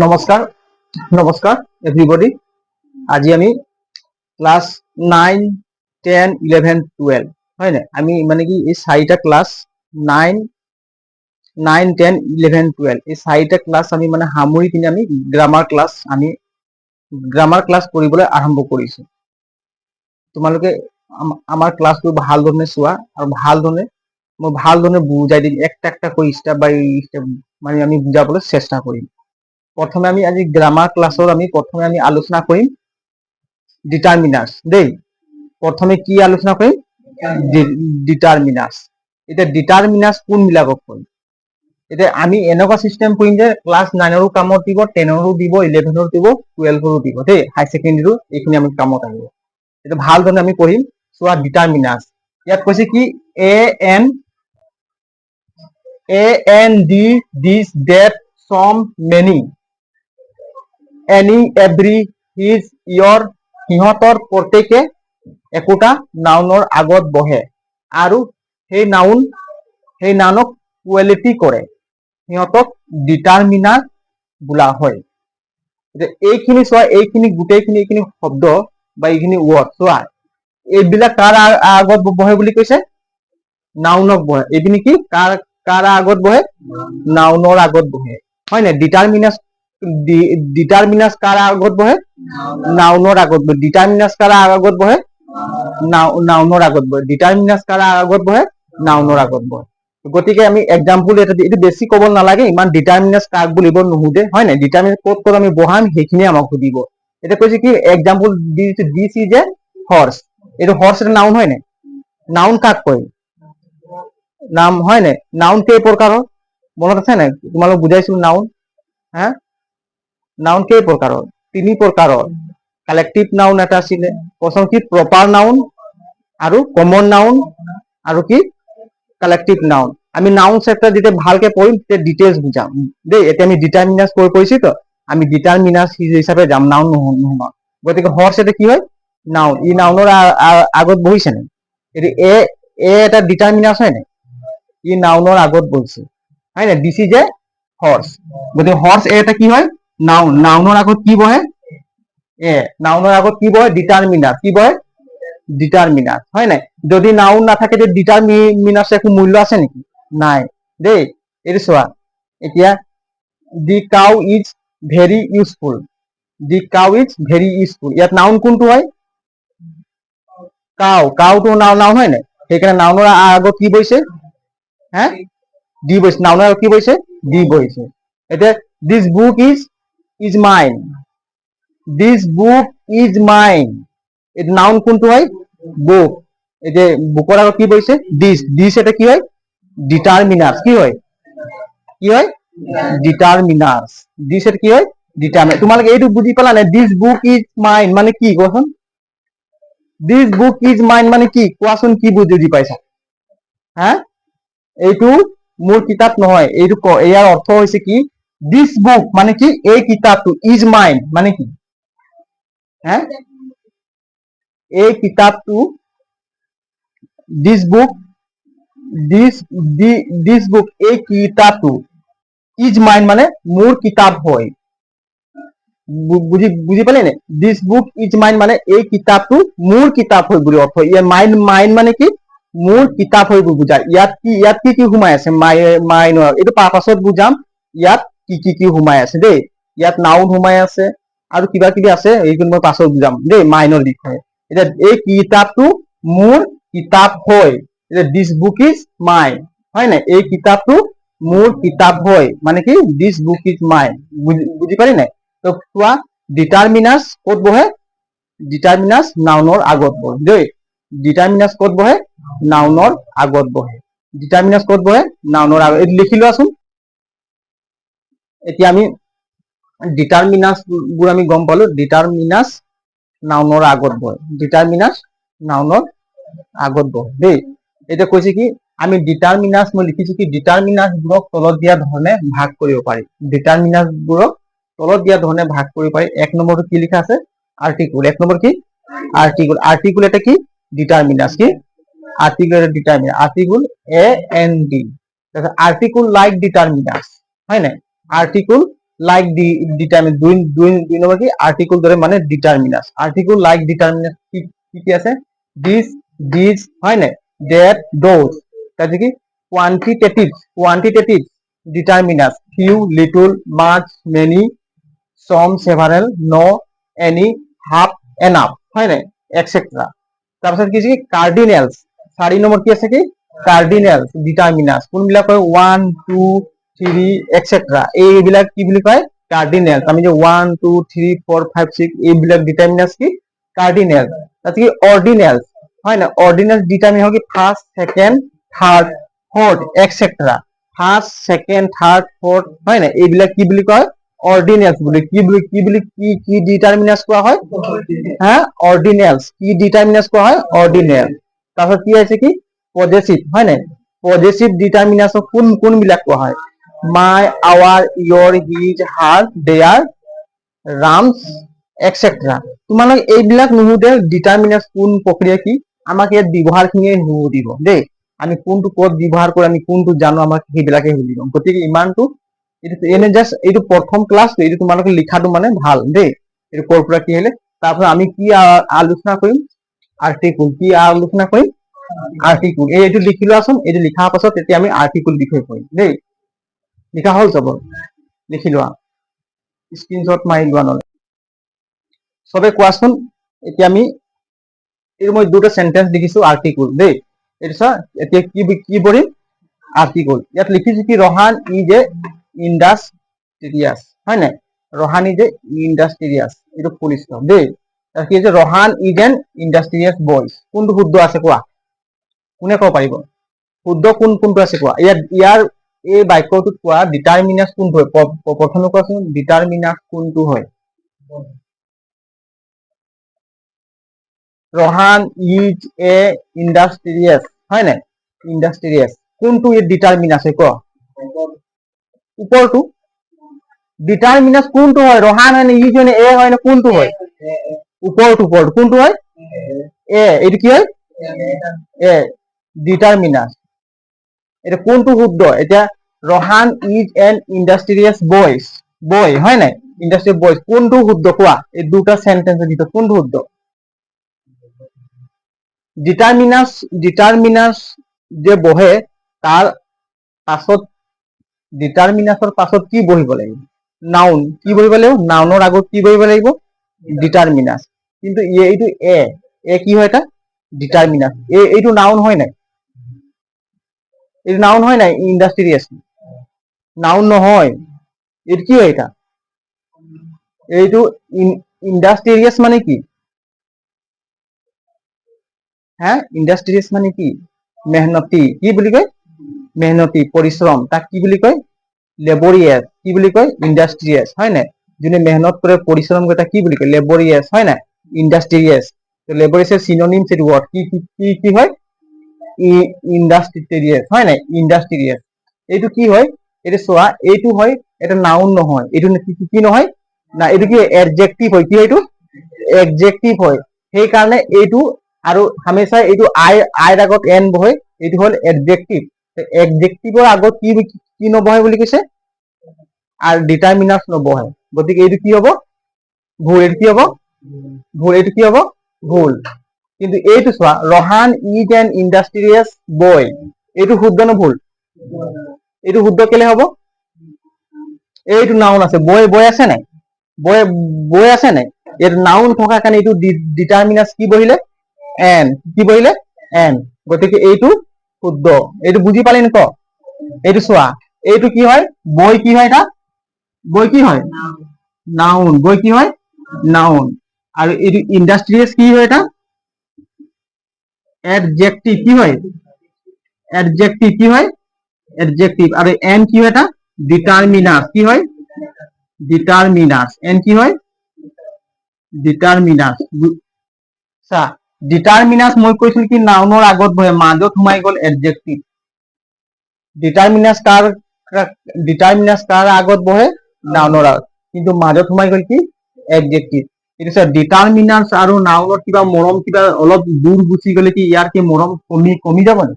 নমস্কাৰ নমস্কাৰ এভৰিবডি। আজি আমি ক্লাছ 9, 10, 11, 12 হয় না, আমি মানে কি এই চাৰিটা ক্লাছ 9, 10, 11, 12 এই চাৰিটা ক্লাছ আমি মানে সামৰি কিনে আমি গ্ৰামাৰ ক্লাছ কৰিবলৈ আৰম্ভ কৰিছো। তোমালোকে আমাৰ ক্লাছটো ভাল ধৰণে চোৱা আৰু মই ভাল ধৰণে বুজাই দিম, একটা একটা কৰি স্টেপ বাই স্টেপ মানে আমি বুজাবলৈ চেষ্টা কৰিম। প্ৰথমে আমি আজি গ্ৰামাৰ ক্লাছৰ প্ৰথমে আমি আলোচনা কৰিম ডিটাৰমিনাৰ্স দেই। প্ৰথমে কি আলোচনা কৰিম? ডিটাৰমিনাৰ্স। এতিয়া ডিটাৰমিনাৰ্স কোনবিলাকক কয়? এতিয়া আমি এনেকুৱা চিষ্টেম কৰিম যে ক্লাছ 9ৰো কামত দিব, 10ৰো দিব, 11ৰো দিব, 12ৰো দিব দেই। হাই ছেকেণ্ডাৰীৰো এইখিনি আমি কামত আহিব। এটা ভাল ধৰণে আমি পঢ়িম। চোৱা ডিটাৰমিনাৰ্স, ইয়াত কৈছে কি এন ডি দিস ডেট সম মেনি এনি এভৰি হিজ ইয়ৰ, সিহঁতৰ প্ৰত্যেকে একোটা নাউনৰ আগত বহে আৰু সেই নাউনক কোৱালিটি কৰে, সিহঁতক ডিটাৰমিনাৰ বোলা হয়। এইখিনি চোৱা, গোটেইখিনি শব্দ বা এইখিনি ৱৰ্ড চোৱা, এইবিলাক কাৰ আগত বহে বুলি কৈছে? নাউনক বহে। এইখিনি কি কাৰ আগত বহে? নাউনৰ আগত বহে হয় নাই? ডিটাৰমিনাৰ্স কাৰ আগত বহে? নাউনৰ আগত বহে। ডিটাৰমিনাৰ্স কাৰ আগত বহে? নাউনৰ আগত বহে। ডিটাৰমিনাৰ্স কাৰ আগত বহে? নাউনৰ আগত বহে। গতিকে আমি এক্সাম্পল এইটো বেছি ক'ব নালাগে, ইমান ডিটাৰমিনাৰ্স কাক বুলিব নুসুধে হয় নাই? ডিটাৰমিনাৰ্স ক'ত আমি বহাম সেইখিনি আমাক সুধিব। এতিয়া কৈছে কি example this is a horse. এইটো হৰ্স এটা নাউন হয় নাই? নাউন কাক কয়? নাম হয় নাই? নাউন কেই প্ৰকাৰৰ মনত আছে নাই? তোমালোক বুজাইছিলো নাউন। নাউন কেই প্ৰকাৰৰ? 3 প্ৰকাৰৰ। কালেক্টিভ নাউন এটা আছিলে, প্ৰথম কি প্ৰপাৰ নাউন, আৰু কমন নাউন, আৰু কি কালেক্টিভ নাউন। আমি নাউন চেপ্টাৰ যেতিয়া ভালকে পঢ়িম তেতিয়া ডিটেইলছ বুজাম দেই। এতিয়া আমি ডিটাৰমিনাৰ্স পঢ়িছো তো, আমি ডিটাৰমিনাৰ্স হিচাপে যাম, নাউন নোহোমাম। গতিকে হৰ্স এটা কি হয়? নাউন। ই নাউনৰ আগত বহিছে নাই? এইটো এটা ডিটাৰমিনাৰ্স হয় নাই? ই নাউনৰ আগত বহিছে হয় নাই? This is a horse. গতিকে হৰ্স এটা কি হয়? নাউন। নাউনৰ আগত কি বহে? নাউনৰ আগত কি বহে? ডিটাৰমিনাৰ্স। কি বহে? ডিটাৰমিনাৰ্স হয় নাই? যদি নাউন নাথাকে তেতিয়া ডিটাৰমিনাৰ্স একো মূল্য আছে নেকি? নাই দেই। এইটো চোৱা, এতিয়া the cow is very useful. The cow is very useful, ইয়াত নাউন কোনটো হয়? কাউটো নাউন হয় নাই? সেইকাৰণে নাউনৰ আগত কি বহিছে? দি বহিছে। নাউনৰ আগত কি বহিছে? দি বহিছে। এতিয়া this book is mine. This book is mine, এইটো নাউন কোনটো হয়? বুক। এতিয়া বুকৰ আগত কি বহিছে? দিস এটা কি হয়? ডিটাৰমিনাৰ্স। কি হয়? ডিটাৰমিনাৰ্স। দিস এটা কি হয়? ডিটাৰমিনাৰ্স। তোমালোকে এইটো বুজি পালা নাই? দিস বুক ইজ মাইন মানে কি কোৱাচোন? দিস বুক ইজ মাইন মানে কি কোৱাচোন? কি বুজি পাইছা? এইটো মোৰ কিতাপ নহয়। ইয়াৰ অৰ্থ হৈছে কি? দিস বুক মানে কি? এই কিতাপটো। ইজ মাইন মানে কি? এই কিতাপটো, দিস বুক এই কিতাপটো, ইজ মাইন মানে মোৰ কিতাপ হয়। বুজি পালে নে? দিস বুক ইজ মাইন মানে এই কিতাপটো মোৰ কিতাপ হয় বুলি অৰ্থ। ইয়াৰ মাইন মানে কি? মোৰ কিতাপ হয় বুজায়। ইয়াত কি সোমাই আছে? মাইনৰ এইটো পাছত বুজাম। ইয়াত কি সোমাই আছে দেই। ইয়াত নাউন সোমাই আছে আৰু কিবা কিবি আছে, এইখিনি মই পাছত বুজাম দেই মাইনৰ বিষয়ে। এতিয়া এই কিতাপটো মোৰ কিতাপ হয়। এতিয়া দিস বুক ইজ মাইন হয় নাই? এই কিতাপটো মোৰ কিতাপ হয় মানে কি? This book is mine. বুজি পালি নাই? তো চোৱা, ডিটাৰমিনাৰ্স ক'ত বহে? ডিটাৰমিনাৰ্স নাউনৰ আগত বহে দেই। ডিটাৰমিনাৰ্স ক'ত বহে? নাউনৰ আগত বহে। ডিটাৰমিনাৰ্স ক'ত বহে? নাউনৰ আগত। এইটো লিখি লোৱাচোন। এতিয়া আমি ডিটাৰমিনাৰ্স বোৰ আমি গম পালো। ডিটাৰমিনাৰ্স নাউনৰ আগত বহে। ডিটাৰমিনাৰ্স নাউনৰ আগত বহে দেই। এতিয়া কৈছে কি আমি ডিটাৰমিনাৰ্স, মই লিখিছো কি ডিটাৰমিনাৰ্স বোৰক তলত দিয়া ধৰণে ভাগ কৰিব পাৰি। ডিটাৰমিনাৰ্স বোৰক তলত দিয়া ধৰণে ভাগ কৰিব পাৰি। 1 নম্বৰটো কি লিখা আছে? আৰ্টিকুল। 1 নম্বৰ কি? আৰ্টিকুল। আৰ্টিকুল এটা কি? ডিটাৰমিনাৰ্স। কি আৰ্টিকুল? এটা determiners. Article AND। Article like determiners হয় নাই? আৰ্টিকুল লাইক ডিটারমিনাস দুই নম্বর কি আর্টিকেল ধরে মানে ডিটারমিনাস আর্টিকেল লাইক ডিটারমিনাস কি কি আছে দিস হয় না দ্যাট দোজ তাহলে কি কোয়ান্টিটেটিভ ডিটারমিনাস ফিউ লিটল মাচ many some several no any half enough হয় না এটসেট্রা তাৰপিছত কি কাৰ্ডিনেলস 4 নম্বৰ কি আছে কি কার্ডিনেলস ডিটারমিনাস কোনবিলাক কয় 1 2 3 এটসেট্রা এইবিলাক কি বুলি কয় কার্ডিনেলস আমি যে 1 2 3 4 5 6 এইবিলাক ডিটারমিনাস কি কার্ডিনেলস তাৰপিছত কি অর্ডিনেলস হয় না অর্ডিনেলস ডিটারমিন হয় কি first second third fourth etcetera first second third fourth হয় না এইবিলাক কি বুলি কয় অর্ডিনেলস বলে কি ডিটারমিনাস কোৱা হয় হ্যাঁ অৰ্ডিনেলস কি ডিটাৰমিনাস কোৱা হয় অর্ডিনেল তারপর কি আছে কি পজেসিভ হয় না পজেসিভ ডিটারমিনাস কোন বিলাক কোৱা হয় my our your his her their ৰামস এটসেট্ৰা তোমালোক এইবিলাক নুসুধে ডিটাৰমিনাস কোন প্ৰক্ৰিয়া কি আমাক ইয়াত ব্যৱহাৰ খিনিয়ে সুধিব দেই আমি কোনটো ক'ত ব্যৱহাৰ কৰি আমি কোনটো জানো আমাক সেইবিলাকে সুধিব গতিকে ইমানটো এনে জাস্ট এইটো প্রথম ক্লাস এইটো তোমালোকে লিখাটো মানে ভাল দেই এইটো কোৰ পৰা কি হলে তাৰপৰ আমি কি আলোচনা কৰিম আৰ্টিকেল কি আলোচনা কৰিম আৰ্টিকেল এইটো লিখি লোৱাচোন এইটো লিখাৰ পাছত তেতিয়া আমি আৰ্টিকেল বিষয়ে কৰিম দেই লিখা হল যাব লিখি লোৱা স্ক্ৰিনশট মাৰি লোৱা নহলে সবে কোৱাচোন এতিয়া আমি এই মই দুটা সেন্টেন্স লিখিছো আৰ্টিকেল দেই এইটো চা এতিয়া কি কৰিম আর্টিকেল ইয়াত লিখিছো কি রহান ইজ এ ইন্ডাস্ট্রিয়াস হয় না রহান ইজ এ ইন্ডাস্ট্রিয়াস এটা ফুল স্টপ দেই তার কি যে রহান ইজ এন ইন্ডাস্ট্রিয়াস বয়স কোনটো শুদ্ধ আছে কোৱা কোনে কব পাৰিব শুদ্ধ কোনটো আছে কোৱা ইয়াৰ এই বাক্যটোত কোৱা ডিটাৰমিনাস কোনটো হয় প্ৰথমে কোৱাচোন ডিটাৰমিনাস কোনটো হয় ৰহান ইজ এ ইন্ডাস্ট্ৰিয়াস হয় না ইন্ডাস্ট্ৰিয়াস কোনটো এৰ ডিটাৰমিনাস আছে কোৱা উপৰটো ডিটারমিনাস কোনটো হয় রহান হয় না ইজ হয় না এ হয় না কোনটো হয় উপৰটো কোনটো হয় এ এইটো কি হয় এ ডিটারমিনাস এটা কোনটো শুদ্ধ এতিয়া রহান ইজ এন ইন্ডাস্ট্রিয়াস বয় হয় না ইন্ডাস্ট্রিয়াস বয় কোনটো শুদ্ধ কোৱা এই দুটা সেন্টেন্সেৰ ভিতৰত কোনটো শুদ্ধ ডিটাৰমিনাস যে বহে তাৰ পাছত ডিটাৰমিনাসৰ পাছত কি বহিব লাগিব নাউন কি বহিব লাগিব নাউনৰ আগত কি বহিব লাগিব ডিটারমিনাস কিন্তু এইটো এ কি হয় এটা ডিটারমিনাস এইটো নাউন হয় নাই এইটো নাউন হয় নাই ইন্ডাস্ট্রিয়াস নাউন নহয় এইটো কি হয় এটা এইটো ইন্ডাস্ট্রিয়াস মানে কি হ্যাঁ ইন্ডাস্ট্রিয়াস মানে কি মেহনতি কি বুলি কয় মেহনতি পৰিশ্ৰম তাক কি বুলি কয় লেবৰিয়াস কি বুলি কয় ইন্ডাস্ট্ৰিয়াস হয় না যোনে মেহনত কৰে পৰিশ্ৰম কৰে তাক কি বুলি কয় লেবৰিয়াস হয় না ইন্ডাস্ট্রিয়াস তো লেবরিয়াসের সিনোনিম সেট ওয়ার্ড কি হয় ইন্ডাস্ট্রিয়াস হয় না ইন্ডাস্ট্রিয়াস এইটো কি হয় এটা চোৱা এইটো হয় এটা নাউন নহয় এইটো কি নহয় না এইটো কি এডজেক্টিভ হয় কি এইটো এডজেক্টিভ হয় সেই কাৰণে এইটো আৰু হামেশা এইটো আইৰ আগত এন বহে এইটো হল এডজেক্টিভ এডজেক্টিভৰ আগত কি নবহে বুলি কৈছে আৰু ডিটারমিনাস নবহে গতিকে এইটো কি হ'ব ভুল এইটো কি হ'ব ভুল এইটো কি হ'ব ভুল কিন্তু এইটো চোৱা রহান ইজ এন ইন্ডাস্ট্রিয়াস বয় এইটো শুদ্ধ না ভুল এইটো শুদ্ধ কেলে হ'ব এইটো নাউন আছে বয় আছে নাই বয় আছে নাই এর নাউন থকাৰ কাৰণে এইটো ডিটারমিনাস কি বহিলে এন কি বহিলে এন গতিকে এইটো শুদ্ধ এইটো বুজি পালি নে ক এইটো চোৱা এইটো কি হয় বয় কি হয় এটা বয় কি হয় নাউন বয় কি হয় নাউন আৰু এইটো ইন্ডাস্ট্রিয়াস কি হয় এটা এডজেক্টিভ কি হয় এডজেক্টিভ কি হয় এডজেক্টিভ আৰু এন কি হয় এটা ডিটাৰমিনাস কি হয় ডিটাৰমিনাস এন কি হয় ডিটাৰমিনাস চা ডিটাৰমিনাস মই কৈছিল কি নাউনৰ আগত বহে মাজত সোমাই গল এডজেক্টিভ ডিটাৰমিনাস কাৰ আগত বহে নাউনৰ আগত কিন্তু মাজত সোমাই গল কি এডজেক্টিভ এটা স্যাৰ ডিটাৰমিনাস আৰু নাউনৰ কিবা মৰম কিবা অলপ দূৰ গুচি গলে কি ইয়াৰ কি মৰম কমি যাব নে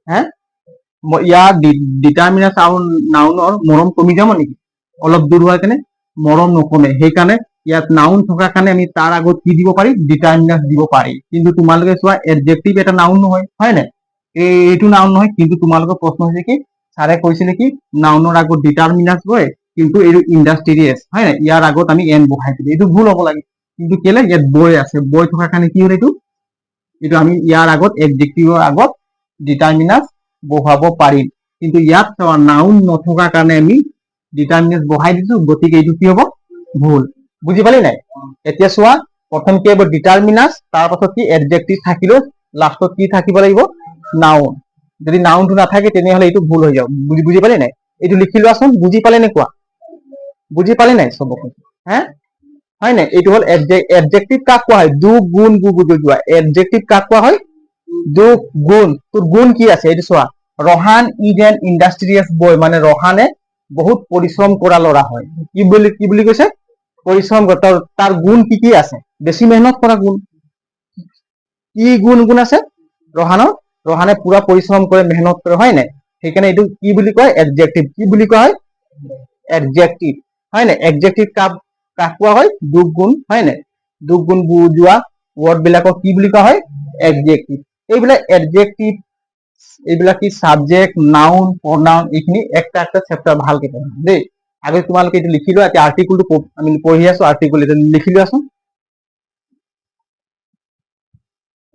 হ্যাঁ ইয়াৰ ডিটাৰমিনাস আৰু নাউনৰ মৰম কমি যাব নেকি অলপ দূৰ হোৱাৰ কাৰণে মৰম নকমে, সেইকাৰণে ইয়াত নাউন থকাৰ কাৰণে আমি তাৰ আগত কি দিব পাৰি, ডিটাৰমিনাছ দিব পাৰি। কিন্তু তোমালোকে চোৱা এডজেক্টিভ এটা নাউন নহয়, হয় নাই, এইটো নাউন নহয়। কিন্তু তোমালোকৰ প্ৰশ্ন হৈছে কি, ছাৰে কৈছিলে কি নাউনৰ আগত ডিটাৰমিনাছ গৈ কিন্তু এইটো ইণ্ডাষ্ট্ৰিয়েছ, হয় নাই, ইয়াৰ আগত আমি এন বহাই দিলো, এইটো ভুল হ'ব লাগে। কিন্তু কেলে ইয়াত বয় আছে, বয় থকাৰ কাৰণে কি হ'ল, এইটো আমি ইয়াৰ আগত এডজেক্টিভৰ আগত ডিটাৰমিনাছ বহাব পাৰিম। কিন্তু ইয়াত নাউন নথকাৰ কাৰণে আমি ডিটাৰমিনাছ বহাই দিছো, গতিকে এইটো কি হ'ব, ভুল। বুজি পালি নাই? এতিয়া চোৱা, প্ৰথম কি হ'ব, ডিটাৰমিনাছ, তাৰ পাছত কি এডজেক্টিভ থাকিলেও লাষ্টত কি থাকিব লাগিব, নাউন। যদি নাউনটো নাথাকে তেনেহলে এইটো ভুল হৈ যাব। বুজি পালি নাই? এইটো লিখি লোৱাচোন, বুজি পালে নে কোৱা, বুজি পালে নাই চবকে, হে, হয় নাই? এইটো হ'ল এডজেক্টিভ। কাক কোৱা হয়, দু গুণ যোৱা। এডজেক্টিভ কাক কোৱা হয়, দু গুণ। তোৰ গুণ কি আছে এইটো চোৱা, ৰহান ইজ এন ইণ্ডাষ্ট্ৰিয়াছ বয়, মানে ৰহানে বহুত পৰিশ্ৰম কৰা ল'ৰা হয়। কি বুলি কৈছে, পৰিশ্ৰম কৰা। তাৰ গুণ কি কি আছে, বেছি মেহনত কৰা গুণ। কি গুণ আছে ৰহানে পুৰা পৰিশ্ৰম কৰে, মেহনত কৰে, হয় নাই? সেইকাৰণে এইটো কি বুলি কয়, এডজেক্টিভ। কি বুলি কোৱা হয়, এডজেক্টিভ, হয় নাই? এডজেক্টিভ কাক কোৱা হয়, দুখ গুণ, হয় নাই? দুখ গুণ বুজোৱা ৱৰ্ড বিলাকক কি বুলি কোৱা হয়, এডজেক্টিভ। এইবিলাক এডজেক্টিভ, এইবিলাক কি সাবজেক্ট, নাউন, প্ৰনাউন, এইখিনি একটা চেপ্টাৰ ভালকে পঢ়া দেই। আগে তোমালোকে এইটো লিখি লোৱা। এতিয়া আৰ্টিকুলটো আমি পঢ়ি আছো, আৰ্টিকুল এটা লিখি লোৱাচোন।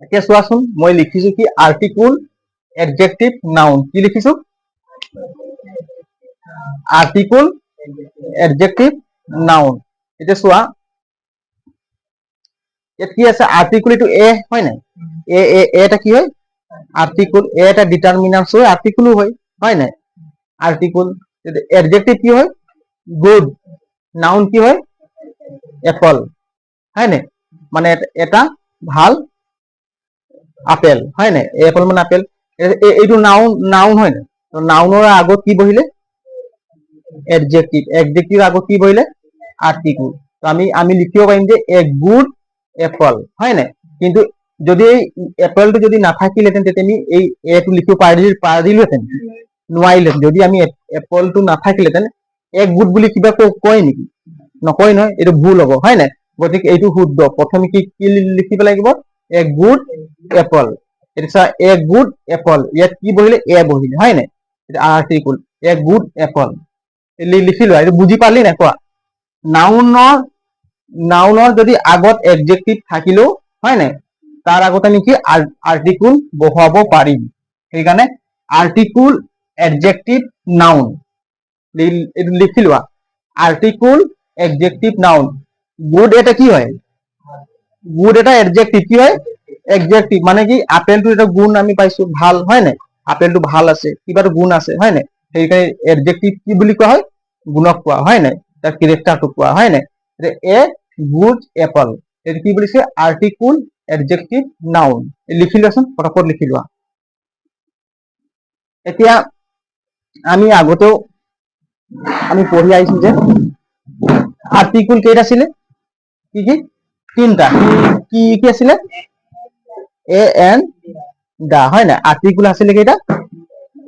এতিয়া চোৱাচোন, মই লিখিছো কি আৰ্টিকুল, এডজেক্টিভ, নাউন। কি লিখিছো, আৰ্টিকুল, এডজেক্টিভ, নাউন। এতিয়া চোৱা, ইয়াত কি আছে, আৰ্টিকুল, এইটো এ, হয় নাই? এটা কি হয়, আৰ্টিকুল। এ এটা ডিটাৰমিনাছ হয়, আৰ্টিকুলো হয়, হয় নাই? আৰ্টিকুল। এডজেক্টিভ কি হয়, গুড। নাউন কি হয়, এপল, হয় নাই? মানে এটা ভাল আপেল, হয় নাই? এপল মানে আপেল। এইটো নাউন হয় নাই? নাউনৰ আগত কি বহিলে, এডজেক্টিভ। এডজেক্টিভ আগত কি বহিলে, আৰ্টিকুল। আমি লিখিব পাৰিম যে এ গুড এপল, হয় নাই? কিন্তু যদি এই এপলটো যদি নাথাকিলেহেঁতেন, তেতিয়া আমি এই এটো লিখিব পাৰিলোহেঁতেন, নোৱাৰিলোহেঁতেন। যদি আমি এপলটো নাথাকিলেহেঁতেন, এ গুড বুলি কিবা কয় নেকি, নকয় নহয়, এইটো ভুল হ'ব, হয় নাই? গতিকে এইটো শুদ্ধ। প্ৰথমে কি লিখিব লাগিব, এ গুড এপল। এতিয়া এ গুড এপল, ইয়াত কি বহিলে, এ বহিলে, হয় নাই? আৰ্টিকুল, এ গুড এপল লিখি লোৱা। এইটো বুজি পালি নাই কোৱা? নাউনৰ যদি আগত এডজেক্টিভ থাকিলেও, হয় নাই, তাৰ আগত আমি কি আৰ্টিকুল বহাব পাৰিম। সেইকাৰণে আৰ্টিকুল, এডজেক্টিভ, নাউন এইটো লিখি লোৱা। Article, adjective, noun. গুড এটা কি হয়, গুড এটা এডজেক্টিভ। কি হয়, এডজেক্টিভ। মানে কি, আপেলটো এটা গুণ আমি পাইছো, ভাল, হয় নাই? আপেলটো ভাল আছে, কিবাটো গুণ আছে, হয় নাই? সেইকাৰণে এডজেক্টিভ কি বুলি কোৱা হয়, গুণক কোৱা, হয় নাই? তাৰ কেৰেক্টাৰটোক কোৱা, হয় নাই? এ গুড এপল, এইটো কি বুলিছে, আৰ্টিকুল, এডজেক্টিভ, নাউন। লিখি লোৱাচোন, ফটাফট লিখি লোৱা। এতিয়া আমি আগতেও আমি পঢ়ি আহিছো যে আৰ্টিকুল কেইটা আছিলে, কি কি, তিনটা। কি কি আছিলে, এ এন দা, হয় নাই? আৰ্টিকুল আছিলে কেইটা,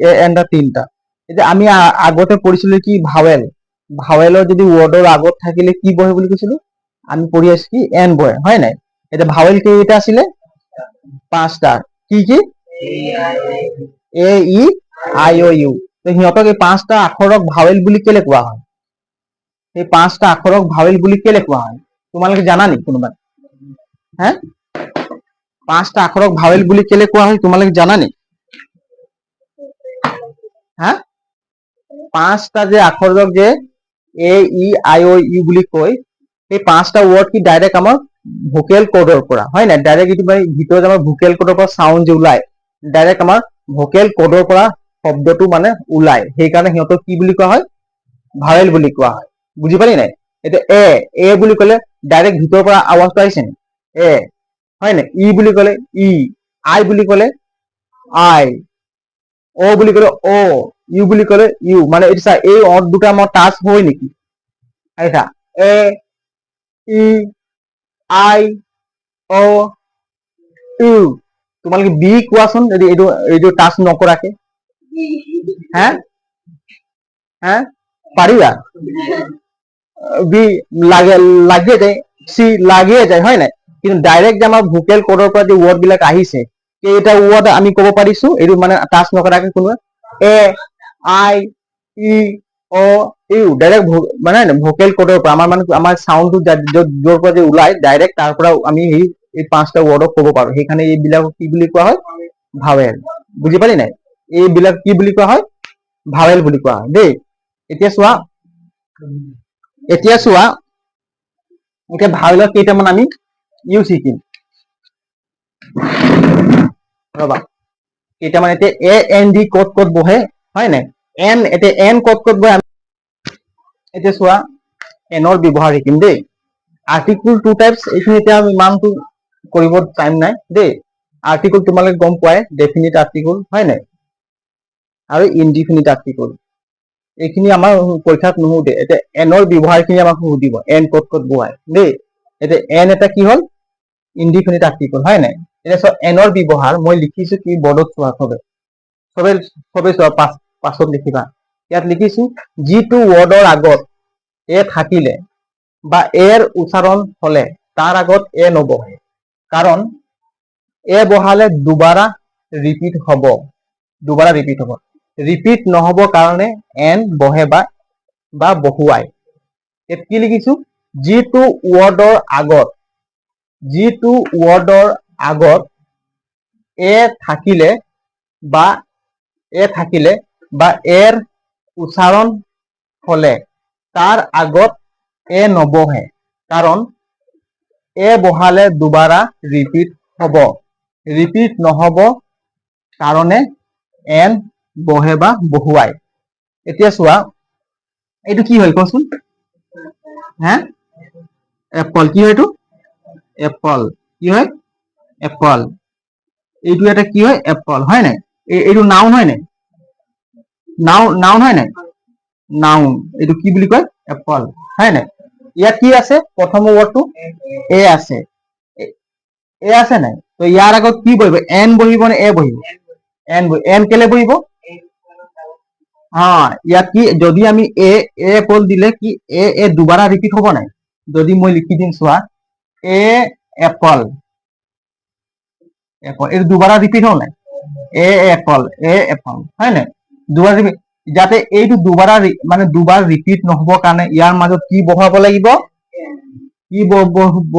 এ এন দা তিনটা। এতিয়া আমি আগতে পঢ়িছিলো কি, ভাৱেল। ভাৱেলৰ যদি ৱৰ্ডৰ আগত থাকিলে কি বহে বুলি কৈছিলো, আমি পঢ়ি আছো কি, এন বহে, হয় নাই? এতিয়া ভাৱেল কেইটা আছিলে, পাঁচটা। কি কি, এ ই আই অ ইউ। সিহঁতক এই পাঁচটা আখৰক ভাৱেল বুলি কেলে কোৱা হয়? এই পাঁচটা আখৰক ভাৱেল বুলি কেলে কোৱা হয়, তোমালোকে জানা নেকি কোনোবা? হে, পাঁচটা আখৰক ভাৱেল বুলি কেলে কোৱা হয়, তোমালোকে জানা নেকি? হা, পাঁচটা যে আখৰক যে এ ই আই অ ইউ বুলি কয়, এই পাঁচটা ৱৰ্ড কি ডাইৰেক্ট আমাৰ ভোকেল কোডৰ পৰা, হয় নাই? ডাইৰেক্ট এইটো ভিতৰত আমাৰ ভোকেল কোডৰ পৰা চাউণ্ড যে ওলাই, ডাইৰেক্ট আমাৰ ভোকেল কোডৰ পৰা শব্দটো মানে ওলাই। সেইকাৰণে সিহঁতক কি বুলি কোৱা হয়, ভাৱেল বুলি কোৱা হয়। বুজি পালি নাই? এতিয়া এ বুলি কলে ডাইৰেক্ট ভিতৰৰ পৰা আৱাজটো আহিছে নে, এ, হয় নাই? ই বুলি কলে ই, আই বুলি কলে আই, অ বুলি কলে অ, ইউ বুলি কলে ইউ। মানে এইটো চা, এই অ দুটা আমাৰ টাচ হয় নেকি, এটা এ, ই, আই, অ, ইউ। তোমালোকে বি কোৱাচোন, যদি এইটো টাচ নকৰাকে, হা হা, পাৰিবা বি লাগে লাগিয়ে যায় চি লাগিয়ে যায় হয় নাই কিন্তু ডাইৰেক্ট যে আমাৰ ভোকেল কোডৰ পৰা যে ৱৰ্ড বিলাক আহিছে এইটা ৱৰ্ড আমি ক'ব পাৰিছো এইটো মানে টাচ নকৰাকে কোনো A I E O U direct মানে ভোকেল কোডৰ পৰা আমাৰ সাউন্ডটো য'ৰ পৰা যে ওলাই ডাইৰেক্ট তাৰ পৰা আমি এই পাঁচটা ৱৰ্ডক ক'ব পাৰো সেইকাৰণে এইবিলাক কি বুলি কোৱা হয় ভাৱেল বুজি পালি নাই এইবিলাক কি বুলি কোৱা হয় ভাৱেল বুলি কোৱা হয় দেই এতিয়া চোৱা এতিয়া ভাৱেলৰ কেইটামান আমি ইউজ শিকিম ৰবা কেইটামান এতিয়া এ এন ডি ক'ত বহে হয় নাই এন এতিয়া এন ক'ত বহে এতিয়া চোৱা এনৰ ব্যৱহাৰ শিকিম দেই আৰ্টিকুল টু টাইপস এইখিনি এতিয়া আমি ইমানটো কৰিব টাইম নাই দেই আৰ্টিকুল তোমালোকে গম পোৱাই ডেফিনিট আৰ্টিকুল হয় নাই আৰু ইনডিফিনিট আৰ্টিকুল এইখিনি আমাৰ পৰীক্ষাত নুসুধে এতিয়া এনৰ ব্যৱহাৰখিনি আমাক সুধিব এন ক'ত বহাই দেই এতিয়া এন এটা কি হ'ল ইনডিফিনিট আৰ্টিকুল হয় নাই এতিয়া চোৱা এনৰ ব্যৱহাৰ মই লিখিছো কি বৰ্ডত চোৱা চবে চোৱা পাছত লিখিবা ইয়াত লিখিছো যিটো ৱৰ্ডৰ আগত এ থাকিলে বা এৰ উচ্চাৰণ হলে তাৰ আগত এ নবহে কাৰণ এ বহালে দুবাৰা ৰিপিট হ'ব ৰিপিট নহব কাৰণে এন বহে বা বহুৱাই ইয়াত কি লিখিছো যিটো ৱৰ্ডৰ আগত এ থাকিলে বা এৰ উচ্চাৰণ হলে তাৰ আগত এ নবহে কাৰণ এ বহালে দুবাৰা ৰিপিট হ'ব ৰিপিট নহব কাৰণে এন বহে বা বহুৱাই এতিয়া চোৱা এইটো কি হয় কোৱাচোন হা এপল কি হয় এইটো এপল কি হয় এপল এইটো এটা কি হয় এপল হয় নাই এইটো নাউন হয় নাই নাউন হয় নাই নাউন এইটো কি বুলি কয় এপল হয় নাই ইয়াত কি আছে প্ৰথম ৱৰ্ডটো এ আছে নাই তো ইয়াৰ আগত কি বহিব এন বহিব নে এ বহিব এন কেলে বহিব ইয়াত কি যদি আমি এ এপল দিলে কি এ দুবাৰা ৰিপিট হ'ব নাই যদি মই লিখি দিম চোৱা এ এপল এইটো দুবাৰা ৰিপিট হ'ল নাই এ এপল হয় নাই দুবাৰ ৰিপিট যাতে এইটো দুবাৰ ৰিপিট নহব কাৰণে ইয়াৰ মাজত কি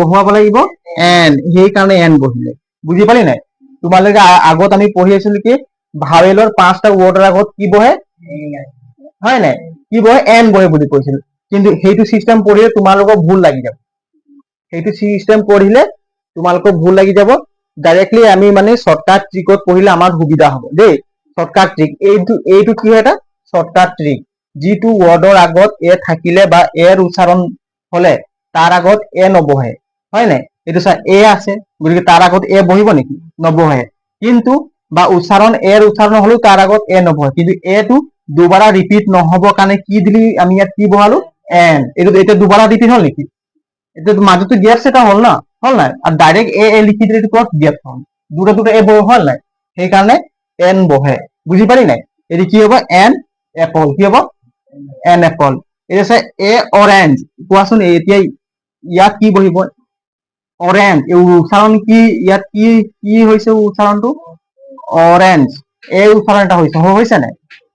বহাব লাগিব এন সেইকাৰণে এন বহিলে বুজি পালি নাই তোমালোকে আগত আমি পঢ়ি আছিলো কি ভাৱেলৰ পাঁচটা ৱৰ্ডৰ আগত কি বহে হয় নাই কি বহে এন বহে বুলি কৈছিল কিন্তু সেইটো চিষ্টেম পঢ়িলে তোমালোকৰ ভুল লাগি যাব ডাইৰেক্টলি আমি মানে শৰ্টকাট ট্ৰিকত পঢ়িলে আমাৰ সুবিধা হ'ব দেই শৰ্টকাট ট্ৰিক এইটো কি হয় এটা শৰ্টকাট ট্ৰিক যিটো ৱৰ্ডৰ আগত এ থাকিলে বা এৰ উচ্চাৰণ হলে তাৰ আগত এ নবহে হয় নাই এইটো চা এ আছে গতিকে তাৰ আগত এ বহিব নেকি নবহে কিন্তু বা এৰ উচ্চাৰণ হলেও তাৰ আগত এ নবহে কিন্তু এটো দুবাৰা ৰিপিট নহব কাৰণে কি দিলি আমি ইয়াত কি বহালো এন এইটো দুবাৰা ৰিপিট হল নেকি এতিয়া মাজতো গেপছ এটা হল না হল নাই আৰু ডাইৰেক্ট এ লিখি দিলে ক'ত গেপ হল দুটা এ হল নাই সেইকাৰণে এন বহে বুজি পালি নাই এইটো কি হ'ব এন এপল কি হ'ব এন এপল এতিয়া চাই এ অৰেঞ্জ কোৱাচোন এতিয়া ইয়াত কি বহিব অৰেঞ্জ উচ্চাৰণ কি ইয়াত কি হৈছে উচ্চাৰণটো অৰেঞ্জ এই উচ্চাৰণ এটা হৈছে নাই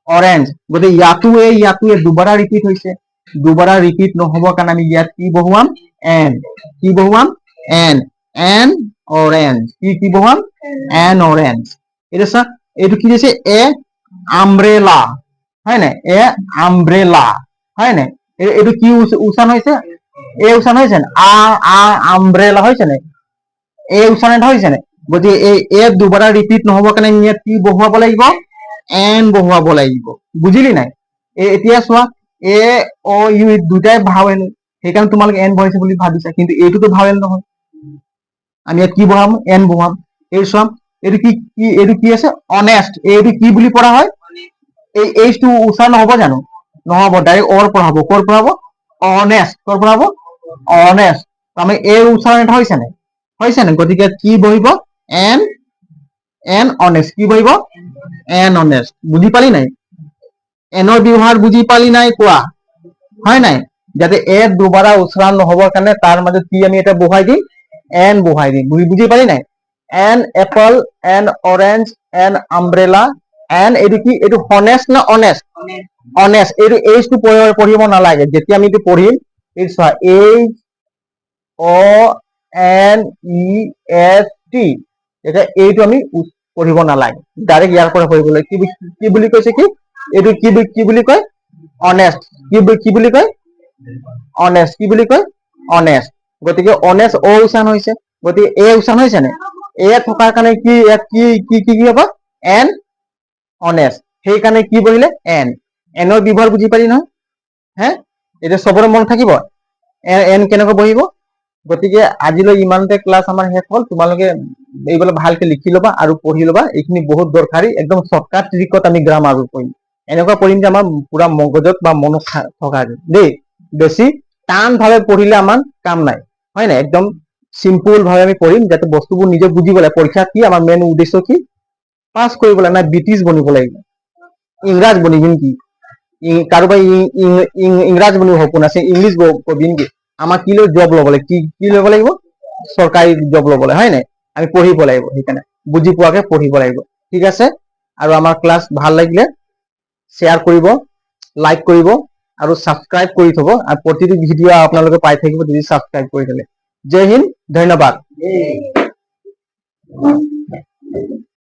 অৰেঞ্জ গতিকে ইয়াতো এ দুবাৰা ৰিপিট হৈছে দুবাৰা ৰিপিট নহব কাৰণে আমি ইয়াত কি বহুৱাম এন এন অৰেঞ্জ কি বহুৱাম এন অৰেঞ্জ এতিয়া চা এইটো কি দিছে এ আমব্ৰেলা হয় নাই এ আমব্ৰেলা হয় নাই এইটো কি উচ্চাৰণ হৈছে এই উচ্চাৰণ হৈছে আমব্ৰেলা হৈছে নাই এই উচ্চাৰণ হৈছে নাই গতিকে এ দুবাৰা ৰিপিট নহব কাৰণে ইয়াত কি বহুৱাব লাগিব এন বহুৱাব লাগিব বুজিলি নাই এতিয়া চোৱা এ অ ইউ দুটাই ভাৱেল সেইকাৰণে তোমালোকে এন বহাইছে বুলি ভাবিছা কিন্তু এইটোতো ভাৱেল নহয় আমি ইয়াত কি বহাম এন বহাম এই চোৱা এইটো কি আছে অনেষ্ট এইটো কি বুলি পঢ়া হয় এই এইচটো উচ্চাৰণ নহব জানো নহব ডাইৰেক্ট অৰ পৰা হ'ব কৰ পৰা হ'ব অনেষ্ট কৰ পৰা হ'ব অনেষ্ট আমি এই উচ্চাৰণ এটা হৈছে নাই গতিকে কি বহিব এন অনেষ্ট কি বহিব এন অনেষ্ট বুজি পালি নাই এনৰ ব্যৱহাৰ বুজি পালি নাই কোৱা হয় নাই, যাতে এ দুবাৰা উচ্চাৰণ নহবৰ কাৰণে তাৰ মাজত কি আমি এটা বহাই দিম, এন বহাই দিম। বুজি পাৰি নাই? N Apple, N orange, N umbrella, N এইটো কি, এইটো হনেষ্ট না অনেষ্ট? অনেষ্ট। এইটো এইচটো পঢ়িব নালাগে। যেতিয়া আমি এইটো পঢ়িম, এই চোৱা, H O N E S T, এতিয়া এইটো আমি পঢ়িব নালাগে, ডাইৰেক্ট ইয়াৰ পৰা পঢ়িব লাগে। কি বুলি কৈছে, কি এইটো কি বুলি কয়? অনেষ্ট। কি বুলি কয়? অনেষ্ট। কি বুলি কয়? অনেষ্ট। গতিকে অনেষ্ট অ উচ্চাৰণ হৈছে, গতিকে এ উচ্চাৰণ হৈছে নে? এ থকাৰ কাৰণে কি ইয়াত কি হ'ব? N honest. সেইকাৰণে কি বহিলে? এন। এনৰ ব্যৱহাৰ বুজি পালি নহয়? হে, এতিয়া চবৰে মনত থাকিব এন কেনেকৈ বহিব। গতিকে আজিলৈ ইমানতে ক্লাছ আমাৰ শেষ হ'ল। তোমালোকে এইবিলাক ভালকে লিখি ল'বা আৰু পঢ়ি ল'বা। এইখিনি বহুত দৰকাৰী, একদম শ্বৰ্টকাট ট্ৰিকত আমি গ্ৰামাৰ কৰিম। এনেকুৱা কৰিম যে আমাৰ পুৰা মগজত বা মনত থকা দেই। বেছি টান ভাৱে পঢ়িলে আমাৰ কাম নাই, হয় নাই? একদম চিম্পুল ভাৱে আমি পঢ়িম, যাতে বস্তুবোৰ নিজে বুজিব লাগে। পৰীক্ষা কি আমাৰ মেইন উদ্দেশ্য কি? পাছ কৰিব লাগে, নাই ব্ৰিটিছ বনিব লাগিব, ইংৰাজ বনিবি নেকি? কাৰোবাই ইংৰাজ বনিব সপোন আছে, ইংলিছ কবি নেকি? আমাক কি লৈ জব ল'ব লাগে, কি ল'ব লাগিব? চৰকাৰী জব ল'ব লাগে, হয় নাই? আমি পঢ়িব লাগিব, সেইকাৰণে বুজি পোৱাকে পঢ়িব লাগিব। ঠিক আছে? আৰু আমাৰ ক্লাছ ভাল লাগিলে শ্বেয়াৰ কৰিব, লাইক কৰিব আৰু ছাবস্ক্ৰাইব কৰি থব। আৰু প্ৰতিটো ভিডিঅ' আপোনালোকে পাই থাকিব যদি ছাবস্ক্ৰাইব কৰি থলে। জয় হিন্দ, ধন্যবাদ।